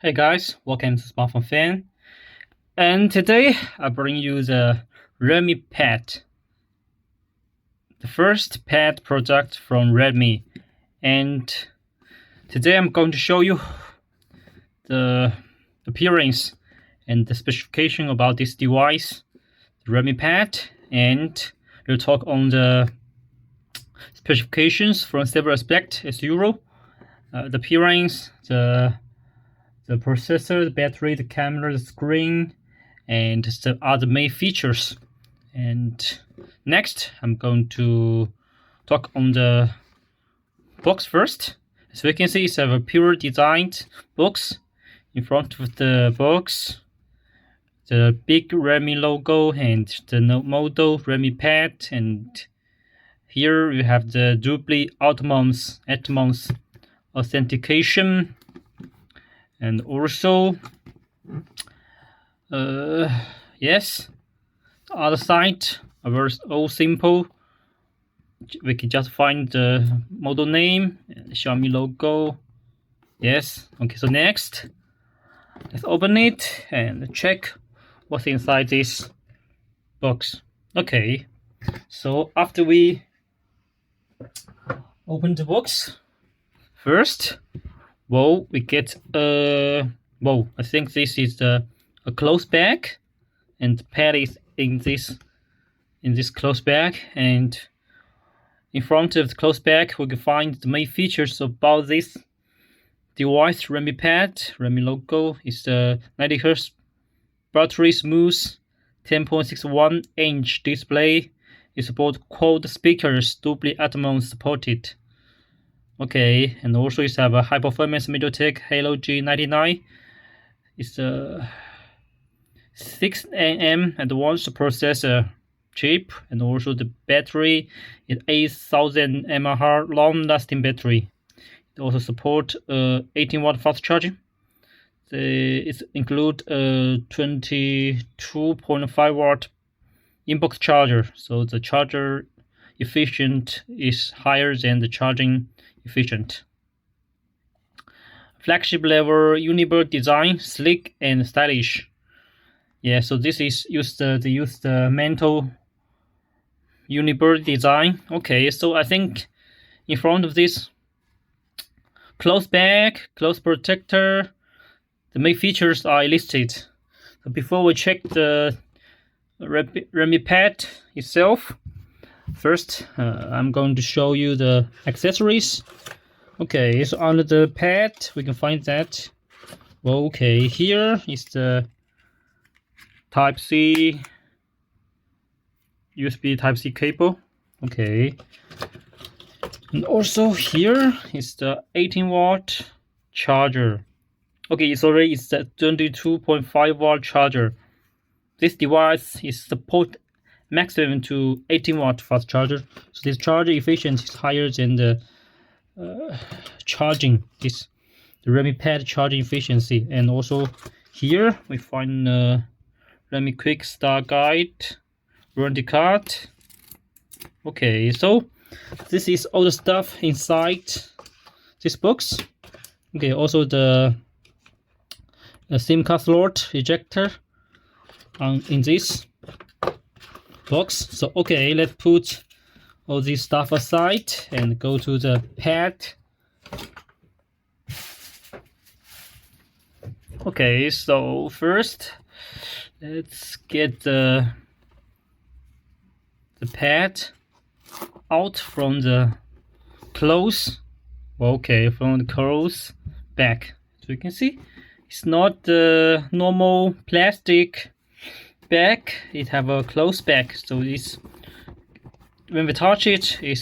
Hey guys, welcome to Smartphone Fan, and today I bring you the Redmi Pad, the first pad product from Redmi, and today I'm going to show you the appearance and the specification about this device, the Redmi Pad, and we'll talk on the specifications from several aspects as usual, the appearance, the processor, the battery, the camera, the screen, and the other main features. And next, I'm going to talk on the box first. As we can see, it's a pure designed box. In front of the box, the big Redmi logo and the model Redmi Pad, and here we have the Dolby Atmos authentication. And also, yes, the other side, all simple. We can just find the model name and the Xiaomi logo. Yes, okay, so next, let's open it and check what's inside this box. Okay, so after we open the box, first, well, we get I think this is a closed bag, and the pad is in this closed bag, and in front of the closed bag we can find the main features about this device. Redmi Pad, Redmi logo is the 90Hz battery, smooth 10.61 inch display. It supports quad speakers, Dolby Atmos supported. Okay, and also it have a high performance MediaTek Helio G99. It's a 6nm advanced processor chip, and also the battery is 8000 mAh long lasting battery. It also support 18-watt fast charging. It include a 22.5 watt inbox charger, so the charger efficient is higher than the charging efficient. Flagship level unibird design, sleek and stylish. Yeah, so this is they use the mental unibird design. Okay, so I think in front of this closed bag, closed protector, the main features are listed. So before we check the Redmi Pad itself, first, I'm going to show you the accessories. Okay, so under the pad, we can find that. Well, okay, here is the Type-C, USB Type-C cable. Okay, and also here is the 18-watt charger. Okay, sorry, it's the 22.5 watt charger. This device is support maximum to 18-watt fast charger, so this charger efficiency is higher than the charging, the Redmi Pad charging efficiency. And also here we find Redmi Quick Start Guide, warranty card. Okay, so this is all the stuff inside this box. Okay, also the SIM card slot ejector in this box. So okay, let's put all this stuff aside and go to the pad. Okay, so first let's get the pad out from the close. Okay, from the close back. So you can see it's not the normal plastic back, it have a closed back, so it's when we touch it, it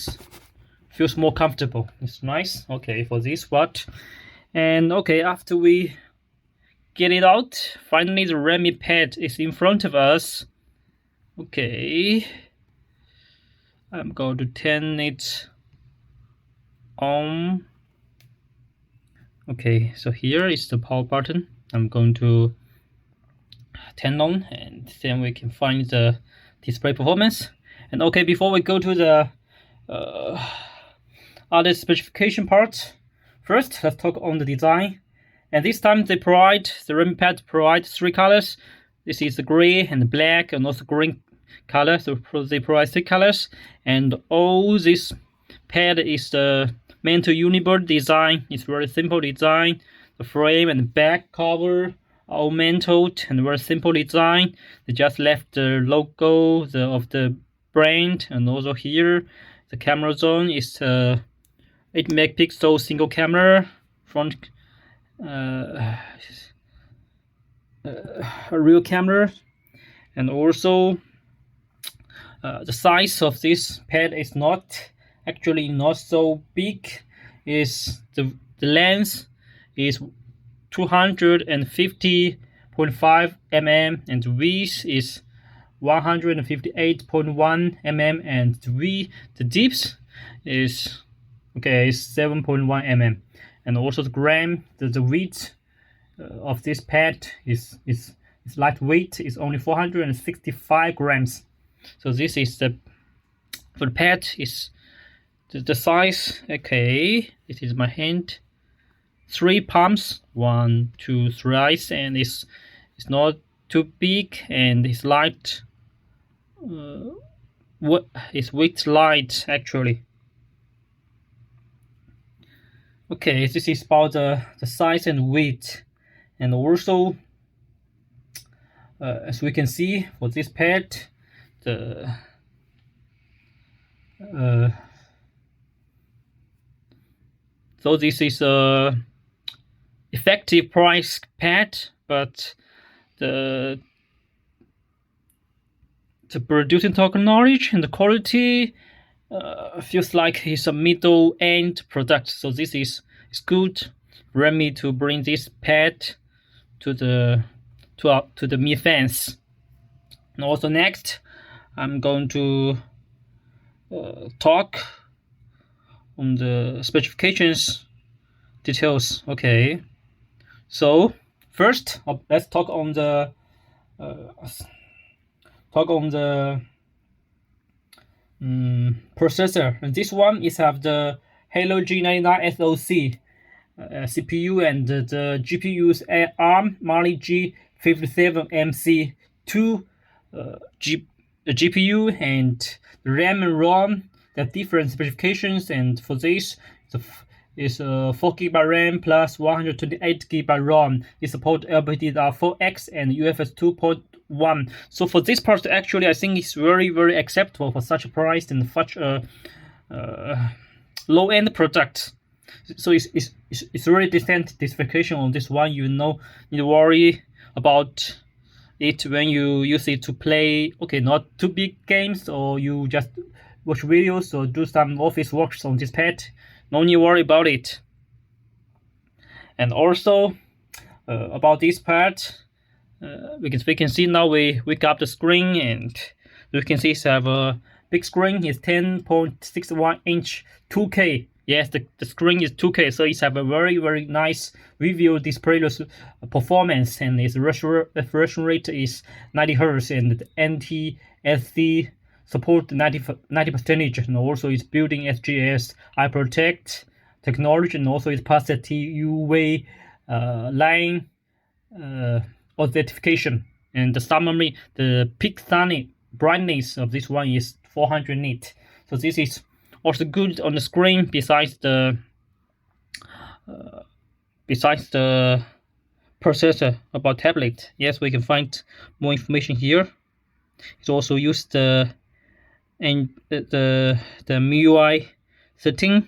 feels more comfortable. It's nice. Okay, for this what. And okay, after we get it out, finally the Redmi Pad is in front of us. Okay, I'm going to turn it on. Okay, so here is the power button. I'm going to turn on, and then we can find the display performance. And okay, before we go to the other specification parts. First, let's talk on the design. And this time the Redmi pad provides 3 colors. This is the gray and the black and also green color. So they provide 3 colors. And all this pad is the metal unibird design. It's very simple design. The frame and the back cover are all metal and very simple design. They just left the logo of the brand, and also here the camera zone is 8 megapixel single camera front, a real camera, and also the size of this pad is not so big. Is the length is 250.5 mm and width is 158.1 mm, and the depth is 7.1 mm, and also the weight of this pad is lightweight. Is only 465 grams. So this is for the pad is the size. Okay, this is my hand. 3 palms, 1, 2, 3, and it's not too big, and it's light. It's weight light actually. Okay, this is about the size and weight, and also as we can see for this pad, so this is a effective price pad, but the producing technology and the quality feels like it's a middle end product. So this is good for me to bring this pad to the Mi fans. And also next, I'm going to talk on the specifications details. Okay, so first let's talk on the processor. And this one is have the Helio G99 SoC CPU, and the GPU's ARM Mali G57MC2 GPU, and the RAM and ROM. There are different specifications, and for this is 4 GB RAM plus 128 GB ROM. It supports LPDDR4X and UFS 2.1. So for this part, actually, I think it's very acceptable for such a price and such a low-end product. So it's really decent specification on this one. You know, need to worry about it when you use it to play. Okay, not too big games, or you just watch videos or do some office works on this pad. No need to worry about it. And also about this pad, we can see now we got the screen, and we can see it's have a big screen. It's 10.61 inch 2K. Yes, the screen is 2K, so it's have a very nice review display performance, and its refresh rate is 90 Hz, and the NTSC support 90%, and also it's building SGS iProtect technology, and also it's past the TUV line authentication. And the summary, the peak sunny brightness of this one is 400 nit. So this is also good on the screen. Besides the processor about tablet, yes, we can find more information here. It's also used the MIUI setting.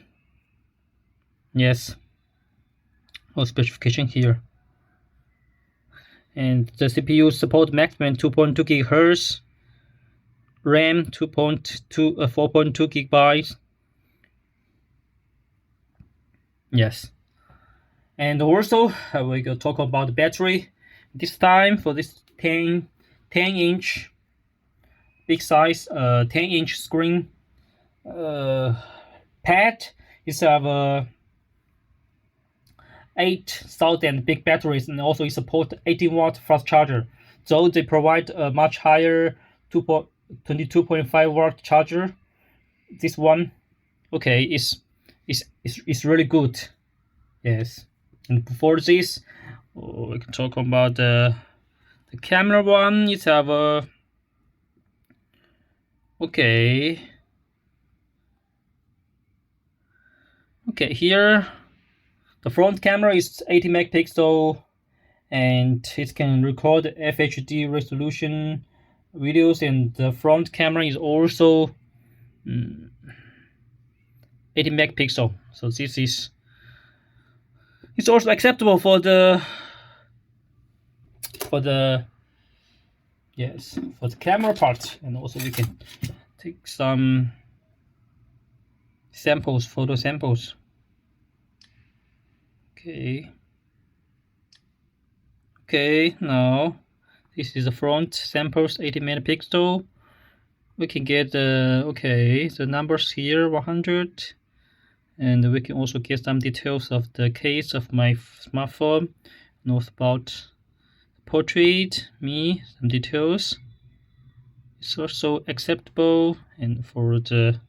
Yes, all specification here. And the CPU support maximum 2.2 GHz, RAM 4.2 gigabytes. Yes, and also we will talk about the battery. This time for this 10-inch big size 10-inch screen pad, is have 8,000 big batteries, and also it support 18-watt fast charger. So they provide a much higher 22.5 watt charger. This one, okay, is is really good. Yes, and before this, we can talk about the camera one. It's have a okay. Here the front camera is 80 megapixel, and it can record FHD resolution videos, and the front camera is also 80 megapixel. So this is it's also acceptable for the yes, for the camera part. And also we can take some samples, photo samples. Okay, now this is the front samples, 80 megapixel. We can get the numbers here, 100, and we can also get some details of the case of my smartphone, and also about portrait, me, some details. It's also acceptable. And for the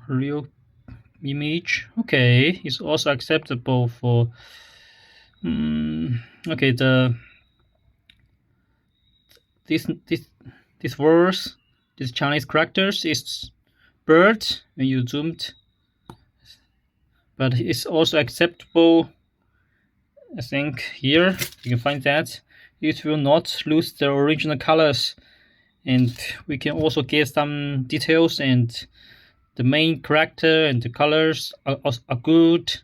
real image, okay, it's also acceptable for okay, this words, this Chinese characters is bird when you zoomed, but it's also acceptable. I think here you can find that it will not lose the original colors, and we can also get some details, and the main character and the colors are good.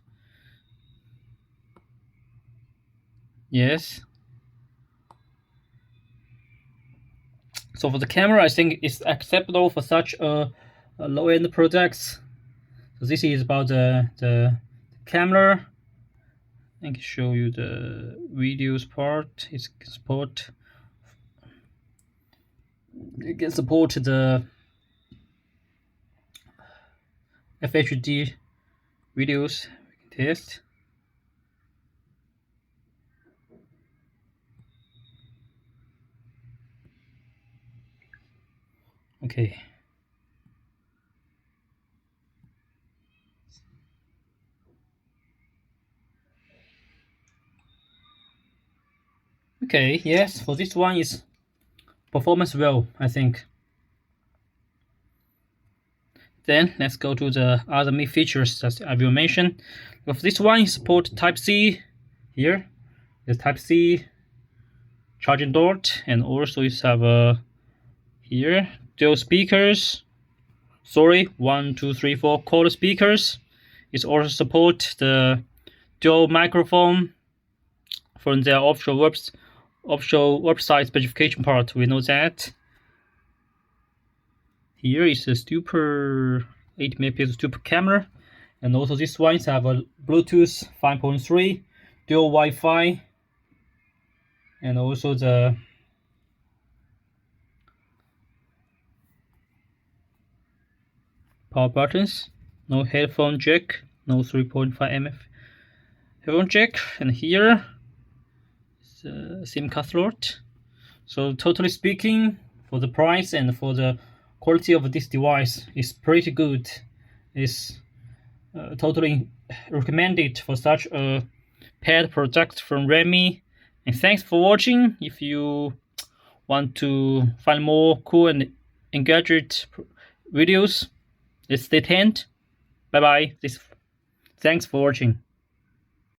Yes. So for the camera, I think it's acceptable for such a low-end products. So this is about the camera. I can show you the videos part. It can support the FHD videos. We can test. Okay. Okay, yes, for this one is performance well, I think. Then let's go to the other main features that I will mention. With this one, support Type-C here. The Type-C charging dot, and also you have here dual speakers. Sorry, 1, 2, 3, 4 quad speakers. It also support the dual microphone from their offshore website specification part. We know that. Here is a super 8 megapixel super camera, and also this one have a Bluetooth 5.3, dual Wi-Fi, and also the power buttons. No headphone jack, no 3.5 mm headphone jack, and here is a SIM card slot. So totally speaking, for the price and for the quality of this device, is pretty good. It's totally recommended for such a paired product from Redmi. And thanks for watching. If you want to find more cool and gadget videos, let's stay tuned. Bye bye. Thanks for watching.